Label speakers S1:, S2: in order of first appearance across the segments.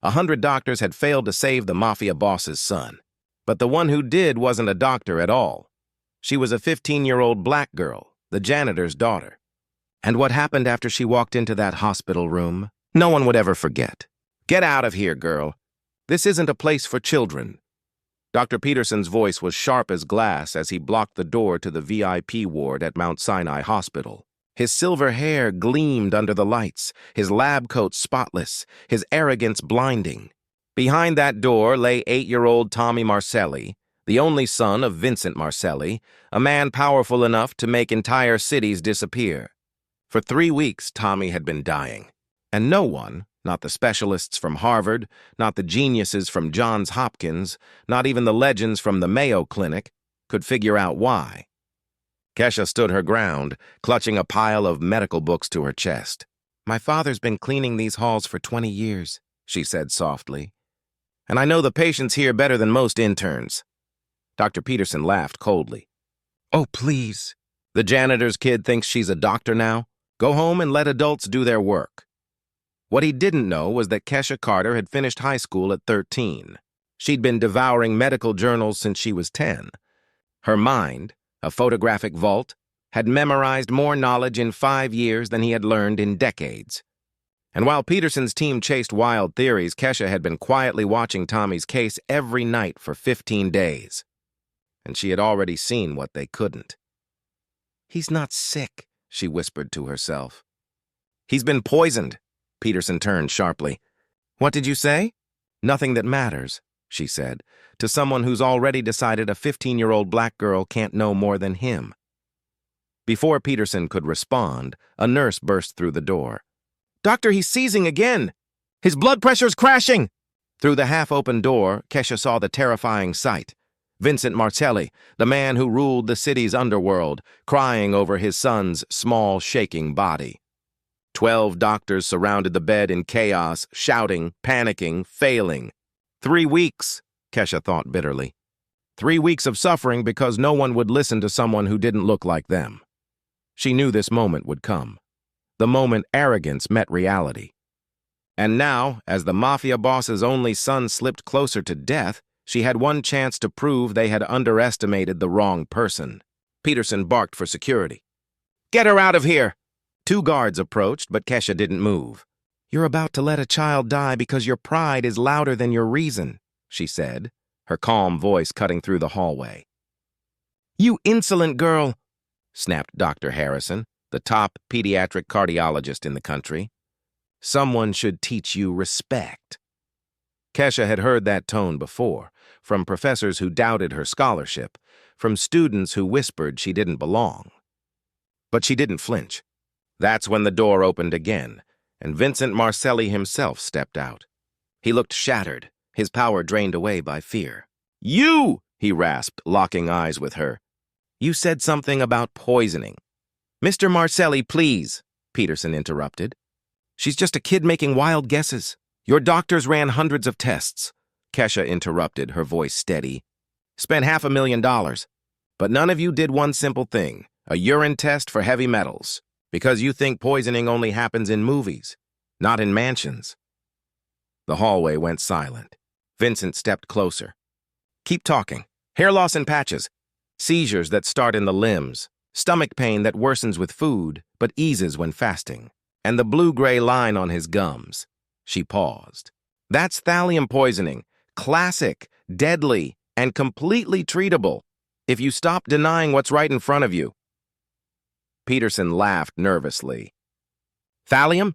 S1: 100 doctors had failed to save the mafia boss's son. But the one who did wasn't a doctor at all. She was a 15-year-old black girl, the janitor's daughter. And what happened after she walked into that hospital room, no one would ever forget. "Get out of here, girl. This isn't a place for children." Dr. Peterson's voice was sharp as glass as he blocked the door to the VIP ward at Mount Sinai Hospital. His silver hair gleamed under the lights, his lab coat spotless, his arrogance blinding. Behind that door lay 8-year-old Tommy Marcelli, the only son of Vincent Marcelli, a man powerful enough to make entire cities disappear. For 3 weeks, Tommy had been dying, and no one, not the specialists from Harvard, not the geniuses from Johns Hopkins, not even the legends from the Mayo Clinic, could figure out why. Kesha stood her ground, clutching a pile of medical books to her chest. "My father's been cleaning these halls for 20 years, she said softly. "And I know the patients here better than most interns." Dr. Peterson laughed coldly. "Oh, please. The janitor's kid thinks she's a doctor now? Go home and let adults do their work." What he didn't know was that Kesha Carter had finished high school at 13. She'd been devouring medical journals since she was 10. Her mind, a photographic vault, had memorized more knowledge in 5 years than he had learned in decades. And while Peterson's team chased wild theories, Kesha had been quietly watching Tommy's case every night for 15 days. And she had already seen what they couldn't. "He's not sick," she whispered to herself. "He's been poisoned." Peterson turned sharply. "What did you say?" "Nothing that matters," she said, to someone who's already decided a 15-year-old black girl can't know more than him. Before Peterson could respond, a nurse burst through the door. "Doctor, he's seizing again! His blood pressure's crashing!" Through the half-open door, Kesha saw the terrifying sight. Vincent Marcelli, the man who ruled the city's underworld, crying over his son's small, shaking body. 12 doctors surrounded the bed in chaos, shouting, panicking, failing. 3 weeks, Kesha thought bitterly. 3 weeks of suffering because no one would listen to someone who didn't look like them. She knew this moment would come. The moment arrogance met reality. And now, as the mafia boss's only son slipped closer to death, she had one chance to prove they had underestimated the wrong person. Peterson barked for security. "Get her out of here!" 2 guards approached, but Kesha didn't move. "You're about to let a child die because your pride is louder than your reason," she said, her calm voice cutting through the hallway. "You insolent girl," snapped Dr. Harrison, the top pediatric cardiologist in the country. "Someone should teach you respect." Kesha had heard that tone before, from professors who doubted her scholarship, from students who whispered she didn't belong. But she didn't flinch. That's when the door opened again, and Vincent Marcelli himself stepped out. He looked shattered, his power drained away by fear. "You!" he rasped, locking eyes with her. "You said something about poisoning." "Mr. Marcelli, please," Peterson interrupted. "She's just a kid making wild guesses. Your doctors ran hundreds of tests." Kesha interrupted, her voice steady. "Spent $500,000. But none of you did one simple thing, a urine test for heavy metals. Because you think poisoning only happens in movies, not in mansions." The hallway went silent. Vincent stepped closer. "Keep talking. Hair loss in patches. Seizures that start in the limbs. Stomach pain that worsens with food, but eases when fasting. And the blue-gray line on his gums." She paused. "That's thallium poisoning. Classic, deadly, and completely treatable. If you stop denying what's right in front of you." Peterson laughed nervously. "Thallium?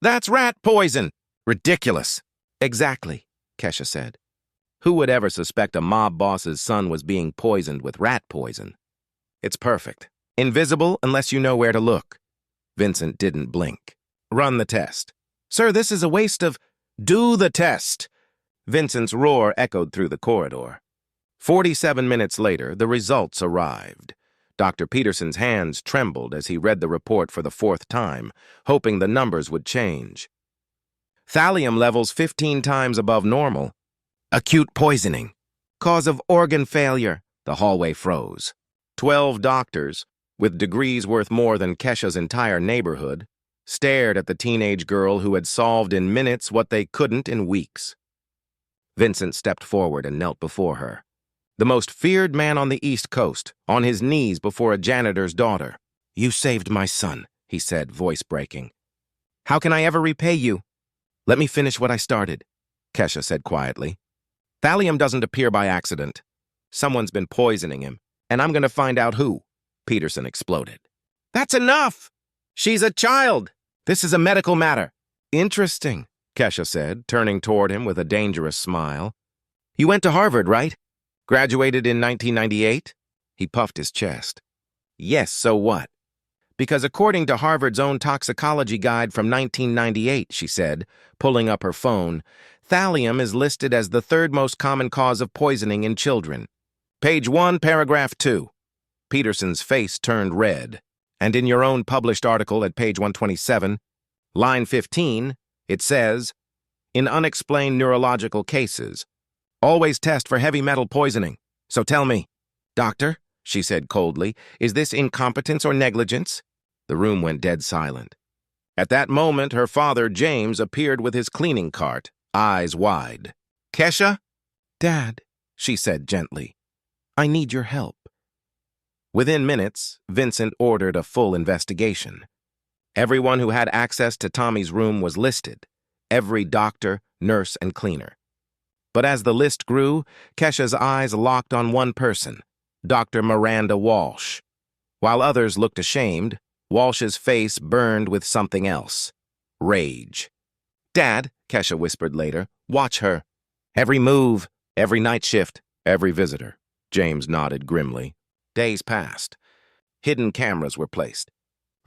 S1: That's rat poison. Ridiculous." "Exactly," Kesha said. Who would ever suspect a mob boss's son was being poisoned with rat poison? It's perfect. Invisible unless you know where to look. Vincent didn't blink. "Run the test." "Sir, this is a waste of—" "Do the test!" Vincent's roar echoed through the corridor. 47 minutes later, the results arrived. Dr. Peterson's hands trembled as he read the report for the 4th time, hoping the numbers would change. Thallium levels 15 times above normal. Acute poisoning. Cause of organ failure. The hallway froze. 12 doctors, with degrees worth more than Kesha's entire neighborhood, stared at the teenage girl who had solved in minutes what they couldn't in weeks. Vincent stepped forward and knelt before her. The most feared man on the East Coast, on his knees before a janitor's daughter. "You saved my son," he said, voice breaking. "How can I ever repay you?" "Let me finish what I started," Kesha said quietly. "Thallium doesn't appear by accident. Someone's been poisoning him, and I'm going to find out who," Peterson exploded. "That's enough! She's a child! This is a medical matter." "Interesting," Kesha said, turning toward him with a dangerous smile. "You went to Harvard, right? Graduated in 1998? He puffed his chest. "Yes, so what?" "Because according to Harvard's own toxicology guide from 1998, she said, pulling up her phone, thallium is listed as the third most common cause of poisoning in children. Page 1, paragraph 2. Peterson's face turned red. "And in your own published article at page 127, line 15, it says, 'In unexplained neurological cases, always test for heavy metal poisoning. So tell me, doctor," she said coldly, "is this incompetence or negligence?" The room went dead silent. At that moment, her father, James, appeared with his cleaning cart, eyes wide. "Kesha?" "Dad," she said gently, "I need your help." Within minutes, Vincent ordered a full investigation. Everyone who had access to Tommy's room was listed, every doctor, nurse, and cleaner. But as the list grew, Kesha's eyes locked on one person, Dr. Miranda Walsh. While others looked ashamed, Walsh's face burned with something else. Rage. "Dad," Kesha whispered later, "watch her. Every move, every night shift, every visitor." James nodded grimly. Days passed. Hidden cameras were placed,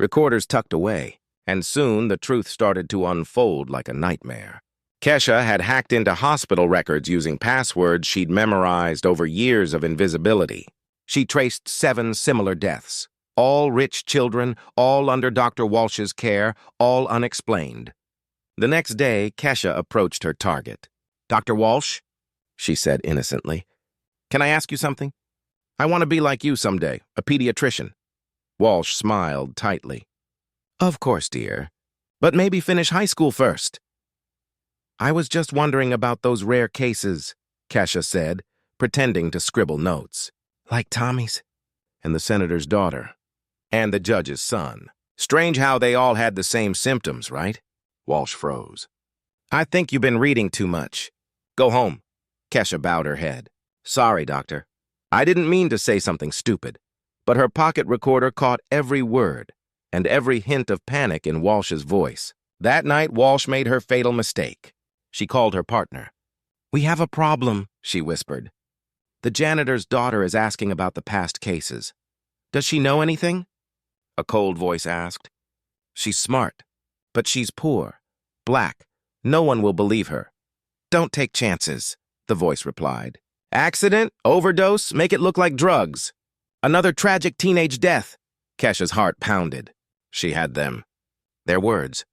S1: recorders tucked away, and soon the truth started to unfold like a nightmare. Kesha had hacked into hospital records using passwords she'd memorized over years of invisibility. She traced 7 similar deaths, all rich children, all under Dr. Walsh's care, all unexplained. The next day, Kesha approached her target. "Dr. Walsh," she said innocently, "can I ask you something? I want to be like you someday, a pediatrician." Walsh smiled tightly. "Of course, dear, but maybe finish high school first." "I was just wondering about those rare cases," Kesha said, pretending to scribble notes. "Like Tommy's, and the senator's daughter, and the judge's son. Strange how they all had the same symptoms, right?" Walsh froze. "I think you've been reading too much. Go home." Kesha bowed her head. "Sorry, doctor. I didn't mean to say something stupid." But her pocket recorder caught every word and every hint of panic in Walsh's voice. That night, Walsh made her fatal mistake. She called her partner. "We have a problem," she whispered. "The janitor's daughter is asking about the past cases. Does she know anything?" A cold voice asked. "She's smart, but she's poor, black. No one will believe her." "Don't take chances," the voice replied. "Accident, overdose, make it look like drugs. Another tragic teenage death." Kesha's heart pounded. She had them. Their words.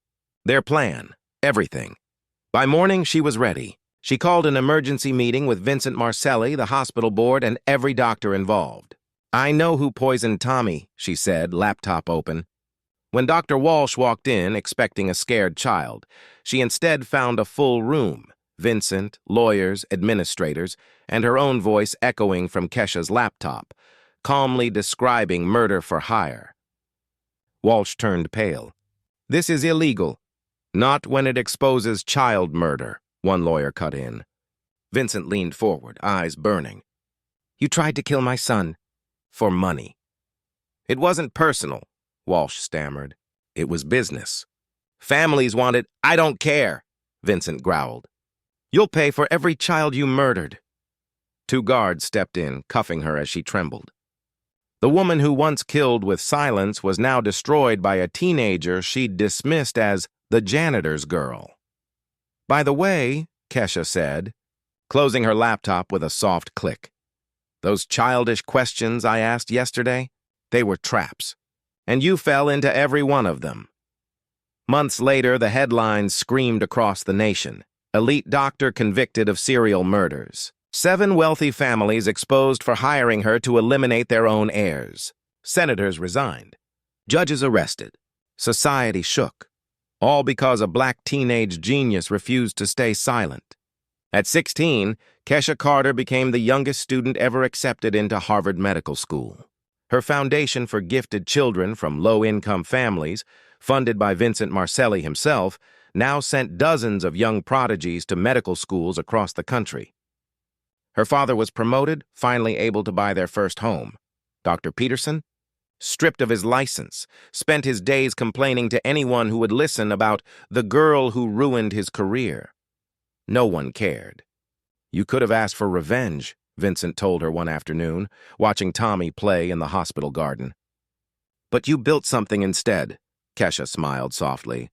S1: Their plan. Everything. By morning, she was ready. She called an emergency meeting with Vincent Marcelli, the hospital board, and every doctor involved. "I know who poisoned Tommy," she said, laptop open. When Dr. Walsh walked in, expecting a scared child, she instead found a full room, Vincent, lawyers, administrators, and her own voice echoing from Kesha's laptop, calmly describing murder for hire. Walsh turned pale. "This is illegal. Not when it exposes child murder," one lawyer cut in. Vincent leaned forward, eyes burning. "You tried to kill my son. For money." "It wasn't personal," Walsh stammered. "It was business. Families wanted—" "I don't care," Vincent growled. "You'll pay for every child you murdered." 2 guards stepped in, cuffing her as she trembled. The woman who once killed with silence was now destroyed by a teenager she'd dismissed as the janitor's girl. "By the way," Kesha said, closing her laptop with a soft click, "those childish questions I asked yesterday, they were traps, and you fell into every one of them." Months later, the headlines screamed across the nation. Elite doctor convicted of serial murders. 7 wealthy families exposed for hiring her to eliminate their own heirs. Senators resigned. Judges arrested. Society shook. all because a black teenage genius refused to stay silent. At 16, Kesha Carter became the youngest student ever accepted into Harvard Medical School. Her foundation for gifted children from low-income families, funded by Vincent Marcelli himself, now sent dozens of young prodigies to medical schools across the country. Her father was promoted, finally able to buy their first home. Dr. Peterson, stripped of his license, spent his days complaining to anyone who would listen about the girl who ruined his career. No one cared. "You could have asked for revenge," Vincent told her one afternoon, watching Tommy play in the hospital garden. "But you built something instead," Kesha smiled softly.